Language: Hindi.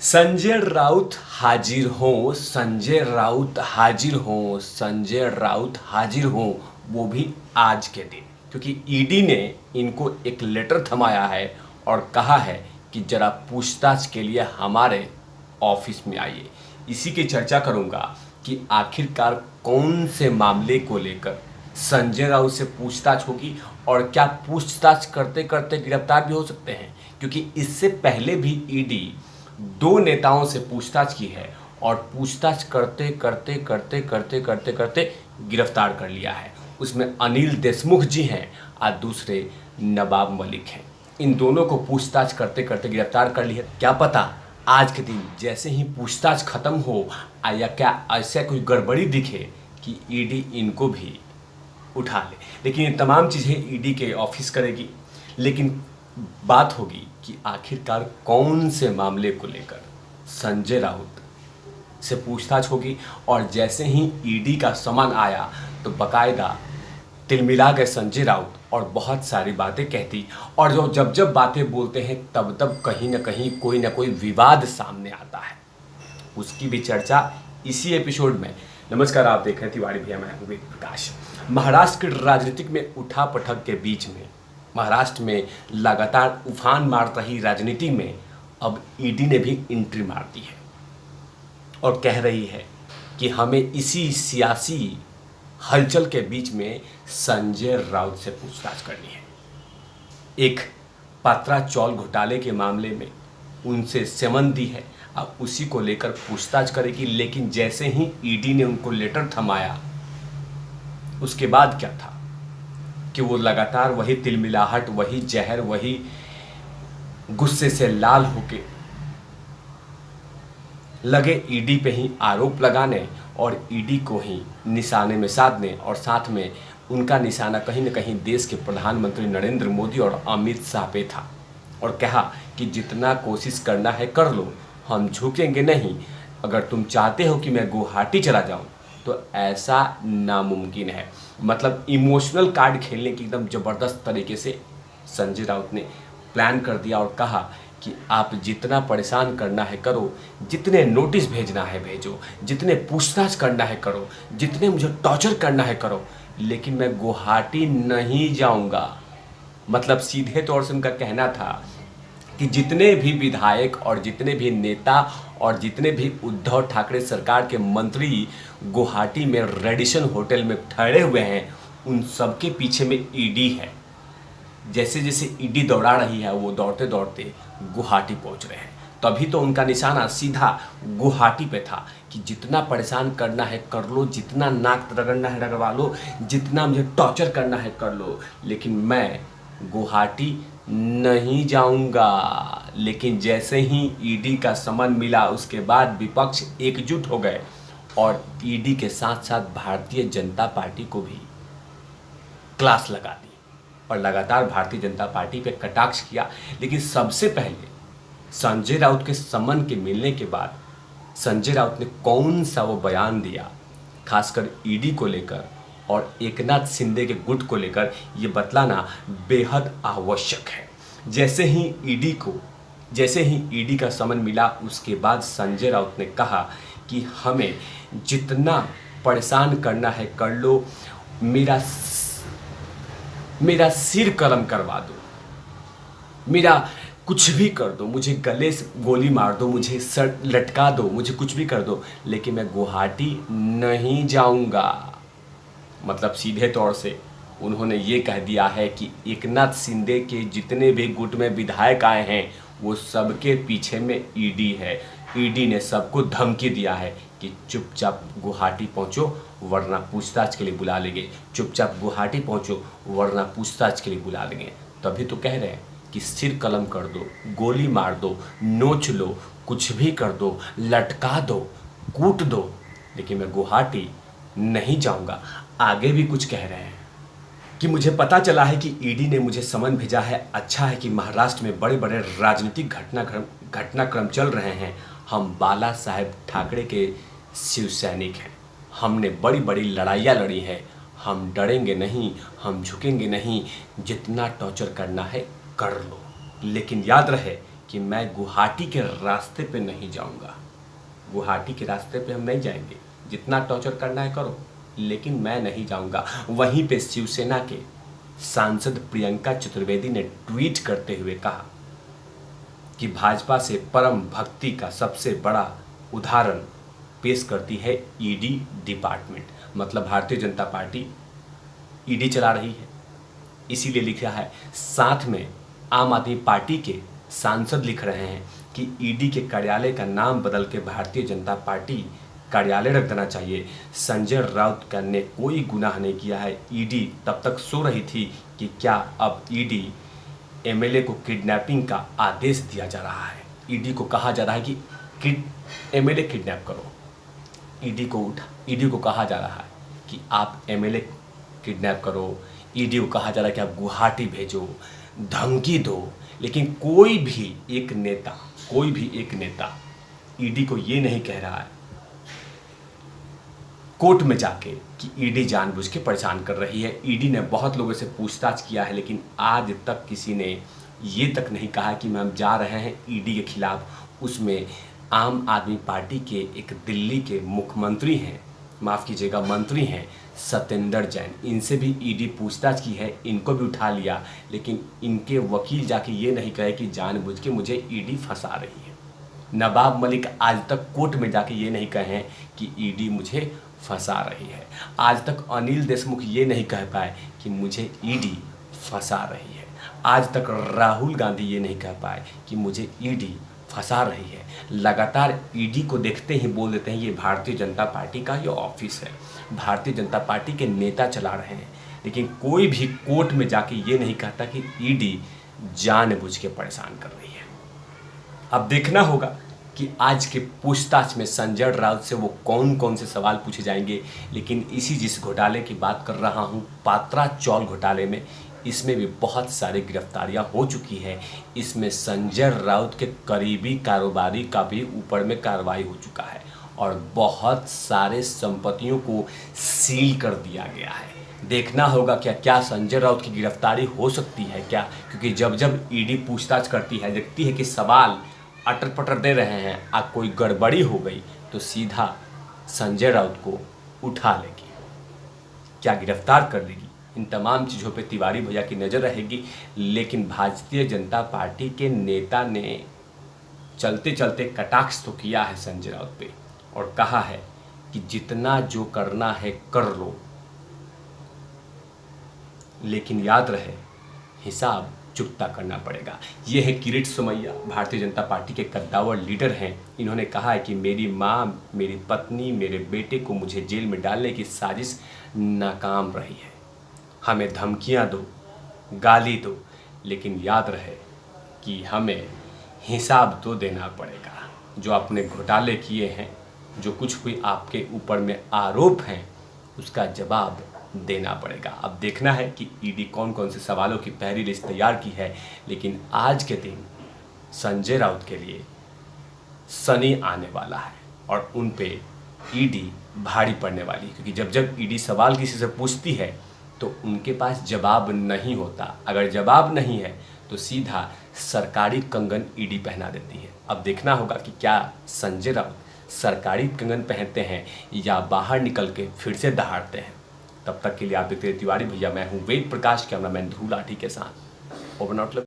संजय राउत हाजिर हों, संजय राउत हाजिर हों, संजय राउत हाजिर हों, वो भी आज के दिन। क्योंकि ईडी ने इनको एक लेटर थमाया है और कहा है कि जरा पूछताछ के लिए हमारे ऑफिस में आइए। इसी की चर्चा करूंगा कि आखिरकार कौन से मामले को लेकर संजय राउत से पूछताछ होगी और क्या पूछताछ करते करते गिरफ्तार भी हो सकते हैं। क्योंकि इससे पहले भी ईडी दो नेताओं से पूछताछ की है और पूछताछ करते करते करते करते करते करते गिरफ्तार कर लिया है। उसमें अनिल देशमुख जी हैं और दूसरे नवाब मलिक हैं। इन दोनों को पूछताछ करते करते गिरफ्तार कर लिया। क्या पता आज के दिन जैसे ही पूछताछ खत्म हो या क्या ऐसा कोई गड़बड़ी दिखे कि ईडी इनको भी उठा ले। लेकिन ये तमाम चीज़ें ईडी के ऑफिस करेगी। लेकिन बात होगी कि आखिरकार कौन से मामले को लेकर संजय राउत से पूछताछ होगी। और जैसे ही ईडी का सामान आया तो बकायदा तिलमिला गए संजय राउत और बहुत सारी बातें कहती। और जो जब जब बातें बोलते हैं तब तब कहीं ना कहीं कोई ना कोई विवाद सामने आता है। उसकी भी चर्चा इसी एपिसोड में। नमस्कार, आप देख रहे हैं तिवारी भैया, मैं हूं वेद प्रकाश। महाराष्ट्र की राजनीतिक में उठापटक के बीच में, महाराष्ट्र में लगातार उफान मार रही राजनीति में अब ईडी ने भी एंट्री मार दी है और कह रही है कि हमें इसी सियासी हलचल के बीच में संजय राउत से पूछताछ करनी है। एक पात्रा चौल घोटाले के मामले में उनसे समन दी है, अब उसी को लेकर पूछताछ करेगी। लेकिन जैसे ही ईडी ने उनको लेटर थमाया उसके बाद क्या था कि वो लगातार वही तिलमिलाहट, वही जहर, वही गुस्से से लाल होके लगे ईडी पे ही आरोप लगाने और ईडी को ही निशाने में साधने। और साथ में उनका निशाना कहीं न कहीं देश के प्रधानमंत्री नरेंद्र मोदी और अमित शाह पे था और कहा कि जितना कोशिश करना है कर लो, हम झुकेंगे नहीं। अगर तुम चाहते हो कि मैं गुवाहाटी चला जाऊं तो ऐसा नामुमकिन है। मतलब इमोशनल कार्ड खेलने की एकदम ज़बरदस्त तरीके से संजय राउत ने प्लान कर दिया और कहा कि आप जितना परेशान करना है करो, जितने नोटिस भेजना है भेजो, जितने पूछताछ करना है करो, जितने मुझे टॉर्चर करना है करो, लेकिन मैं गुवाहाटी नहीं जाऊंगा। मतलब सीधे तौर से उनका कहना था कि जितने भी विधायक और जितने भी नेता और जितने भी उद्धव ठाकरे सरकार के मंत्री गुवाहाटी में रेडिसन होटल में ठहरे हुए हैं, उन सबके पीछे में ईडी है। जैसे जैसे ईडी दौड़ा रही है वो दौड़ते दौड़ते गुवाहाटी पहुंच रहे हैं। तभी तो उनका निशाना सीधा गुवाहाटी पे था कि जितना परेशान करना है कर लो, जितना नाक रगड़ना है रगड़वा लो, जितना मुझे टॉर्चर करना है कर लो, लेकिन मैं गुवाहाटी नहीं जाऊंगा। लेकिन जैसे ही ईडी का समन मिला उसके बाद विपक्ष एकजुट हो गए और ईडी के साथ साथ भारतीय जनता पार्टी को भी क्लास लगा दी और लगातार भारतीय जनता पार्टी पे कटाक्ष किया। लेकिन सबसे पहले संजय राउत के समन के मिलने के बाद संजय राउत ने कौन सा वो बयान दिया, खासकर ईडी को लेकर और एकनाथ शिंदे के गुट को लेकर, ये बतलाना बेहद आवश्यक है। जैसे ही ईडी का समन मिला उसके बाद संजय राउत ने कहा कि हमें जितना परेशान करना है कर लो, मेरा सिर कलम करवा दो, मेरा कुछ भी कर दो, मुझे गले से गोली मार दो, मुझे सर लटका दो, मुझे कुछ भी कर दो, लेकिन मैं गुवाहाटी नहीं जाऊंगा। मतलब सीधे तौर से उन्होंने ये कह दिया है कि एकनाथ शिंदे के जितने भी गुट में विधायक आए हैं वो सबके पीछे में ईडी है। ईडी ने सबको धमकी दिया है कि चुपचाप गुवाहाटी पहुंचो वरना पूछताछ के लिए बुला लेंगे, चुपचाप गुवाहाटी पहुंचो वरना पूछताछ के लिए बुला लेंगे। तभी तो कह रहे हैं कि सिर कलम कर दो, गोली मार दो, नोच लो, कुछ भी कर दो, लटका दो, कूट दो, लेकिन मैं गुवाहाटी नहीं जाऊंगा। आगे भी कुछ कह रहे हैं कि मुझे पता चला है कि ईडी ने मुझे समन भेजा है। अच्छा है कि महाराष्ट्र में बड़े बड़े राजनीतिक घटनाक्रम चल रहे हैं। हम बाला साहेब ठाकरे के शिव सैनिक हैं, हमने बड़ी बड़ी लड़ाइयाँ लड़ी हैं, हम डरेंगे नहीं, हम झुकेंगे नहीं, जितना टॉर्चर करना है कर लो। लेकिन याद रहे कि मैं गुवाहाटी के रास्ते पे नहीं जाऊंगा। गुवाहाटी के रास्ते पे हम नहीं जाएंगे, जितना टॉर्चर करना है करो, लेकिन मैं नहीं जाऊंगा। वहीं पे शिवसेना के सांसद प्रियंका चतुर्वेदी ने ट्वीट करते हुए कहा कि भाजपा से परम भक्ति का सबसे बड़ा उदाहरण पेश करती है ईडी डिपार्टमेंट। मतलब भारतीय जनता पार्टी ईडी चला रही है, इसीलिए लिखा है। साथ में आम आदमी पार्टी के सांसद लिख रहे हैं कि ईडी के कार्यालय का नाम बदल के भारतीय जनता पार्टी कार्यालय रख देना चाहिए। संजय राउत ने कोई गुनाह नहीं किया है। ईडी तब तक सो रही थी कि क्या अब ईडी एमएलए को किडनैपिंग का आदेश दिया जा रहा है। ईडी को कहा जा रहा है कि एमएलए किडनैप करो। ईडी को कहा जा रहा है कि आप एमएलए किडनैप करो। ईडी को कहा जा रहा है कि आप गुवाहाटी भेजो, धमकी दो। लेकिन कोई भी एक नेता ईडी को ये नहीं कह रहा है कोर्ट में जाके कि ईडी जानबूझ के परेशान कर रही है। ईडी ने बहुत लोगों से पूछताछ किया है, लेकिन आज तक किसी ने ये तक नहीं कहा कि हम जा रहे हैं ईडी के खिलाफ। उसमें आम आदमी पार्टी के एक दिल्ली के मुख्यमंत्री हैं, माफ़ कीजिएगा मंत्री हैं, सत्येंद्र जैन। इनसे भी ईडी पूछताछ की है, इनको भी उठा लिया, लेकिन इनके वकील जाके ये नहीं कहे कि जानबूझ के मुझे ईडी फंसा रही है। नवाब मलिक आज तक कोर्ट में जाके ये नहीं कहे कि ईडी मुझे फंसा रही है। आज तक अनिल देशमुख ये नहीं कह पाए कि मुझे ईडी फंसा रही है। आज तक राहुल गांधी ये नहीं कह पाए कि मुझे ईडी फंसा रही है। लगातार ईडी को देखते ही बोल देते हैं ये भारतीय जनता पार्टी का ये ऑफिस है, भारतीय जनता पार्टी के नेता चला रहे हैं। लेकिन कोई भी कोर्ट में जाके ये नहीं कहता कि ईडी जानबूझ के परेशान कर रही है। अब देखना होगा कि आज के पूछताछ में संजय राउत से वो कौन कौन से सवाल पूछे जाएंगे। लेकिन जिस घोटाले की बात कर रहा हूँ, पात्रा चौल घोटाले में, इसमें भी बहुत सारी गिरफ्तारियां हो चुकी है। इसमें संजय राउत के करीबी कारोबारी का भी ऊपर में कार्रवाई हो चुका है और बहुत सारे संपत्तियों को सील कर दिया गया है। देखना होगा क्या संजय राउत की गिरफ्तारी हो सकती है क्या, क्योंकि जब ईडी पूछताछ करती है, देखती है कि सवाल अटर पटर दे रहे हैं, अब कोई गड़बड़ी हो गई तो सीधा संजय राउत को उठा लेगी, क्या गिरफ्तार कर लेगी। इन तमाम चीज़ों पे तिवारी भैया की नज़र रहेगी। लेकिन भारतीय जनता पार्टी के नेता ने चलते चलते कटाक्ष तो किया है संजय राउत पे और कहा है कि जितना जो करना है कर लो, लेकिन याद रहे हिसाब चुकता करना पड़ेगा। ये है किरीट सोमैया, भारतीय जनता पार्टी के कद्दावर लीडर हैं। इन्होंने कहा है कि मेरी माँ, मेरी पत्नी, मेरे बेटे को मुझे जेल में डालने की साजिश नाकाम रही है। हमें धमकियाँ दो, गाली दो, लेकिन याद रहे कि हमें हिसाब तो देना पड़ेगा। जो आपने घोटाले किए हैं, जो कुछ भी आपके ऊपर में आरोप हैं, उसका जवाब देना पड़ेगा। अब देखना है कि ईडी कौन कौन से सवालों की पहली लिस्ट तैयार की है। लेकिन आज के दिन संजय राउत के लिए शनि आने वाला है और उन पे ईडी भारी पड़ने वाली है, क्योंकि जब ईडी सवाल किसी से पूछती है तो उनके पास जवाब नहीं होता। अगर जवाब नहीं है तो सीधा सरकारी कंगन ईडी पहना देती है। अब देखना होगा कि क्या संजय राउत सरकारी कंगन पहनते हैं या बाहर निकल के फिर से दहाड़ते हैं। तब तक के लिए आप देखते रहिए तिवारी भैया। मैं हूँ वेद प्रकाश, कैमरामैन ध्रुव लाठी के साथ। Over not.